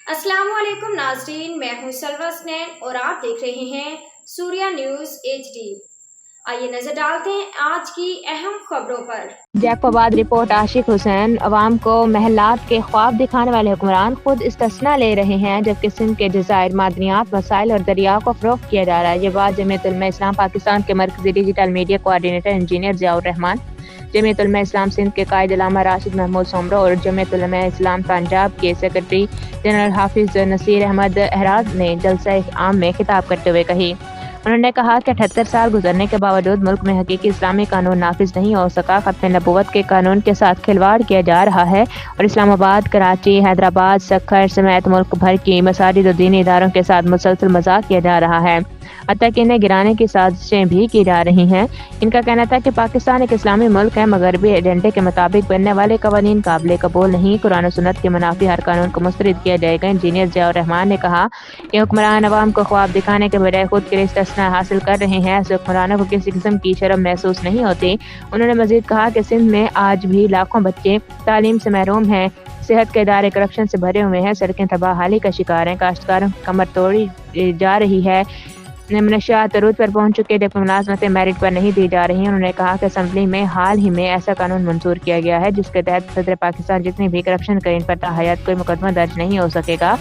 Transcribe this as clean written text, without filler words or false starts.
अस्सलाम वालेकुम नाज़रीन, मैं हूं सलवा स्नैन और आप देख रहे हैं सूर्या न्यूज़ HD। आइए नजर डालते हैं आज की अहम खबरों पर। जैकबाबाद रिपोर्ट। आशिक हुसैन। अवाम को महलात के ख्वाब दिखाने वाले हुक्मरान खुद इस्तिस्ना ले रहे हैं, जबकि सिंध के डिज़ायर, मादनियात, वसाइल और दरियाओं को फरोख्त किया जा रहा है। ये बात जमीयत उलमा इस्लाम पाकिस्तान के मरकजी digital media coordinator engineer Ziaur Rahman, Jamiat Ulama इस्लाम सिंध के कायद अल्लामा राशिद महमूद सोमरो और जमीयत उलमा इस्लाम पंजाब के सेक्रेटरी जनरल हाफिज नसीर अहमद अहराज ने जलसा आम में खिताब करते हुए कही। उन्होंने कहा कि 78 साल गुजरने के बावजूद मुल्क में हकीकी इस्लामी कानून नाफिज नहीं हो सका। खत्म नबूवत के कानून के साथ खिलवाड़ किया जा रहा है और इस्लामाबाद, कराची, हैदराबाद, सक्खर समेत मुल्क भर की मसाजिद और दीनी इदारों के साथ मुसलसल मजाक किया जा रहा है, हत्ता कि इन्हें गिराने की साजिशें भी की जा रही हैं। इनका कहना था कि पाकिस्तान एक इस्लामी मुल्क है, मगरबी एजेंडे के मुताबिक बनने वाले कवानीन काबिल कबूल नहीं। कुरान और सुन्नत के मुनाफी हर कानून को मुस्तरद किया जाएगा। इंजीनियर ज़ियाउर रहमान ने कहा कि हुक्मरान अवाम को ख्वाब दिखाने के बजाय खुद के लिए इस्तिस्ना हासिल कर रहे हैं। ऐसे हुक्मरानों को किसी किस्म की शर्म महसूस नहीं होती। उन्होंने मजीद कहा कि सिंध में आज भी लाखों बच्चे तालीम से महरूम हैं, सेहत के इदारे करप्शन से भरे हुए हैं, सड़कें तबाहाली का शिकार हैं, काश्तकारों की कमर तोड़ी जा रही है, नशात अरूज पर पहुंच चुके, जबकि मुलाजमतें मेरिट पर नहीं दी जा रही। उन्होंने कहा कि असम्बली में हाल ही में ऐसा कानून मंजूर किया गया है जिसके तहत सदर पाकिस्तान जितनी भी करप्शन करें इन पर ताहयात कोई मुकदमा दर्ज नहीं हो सकेगा।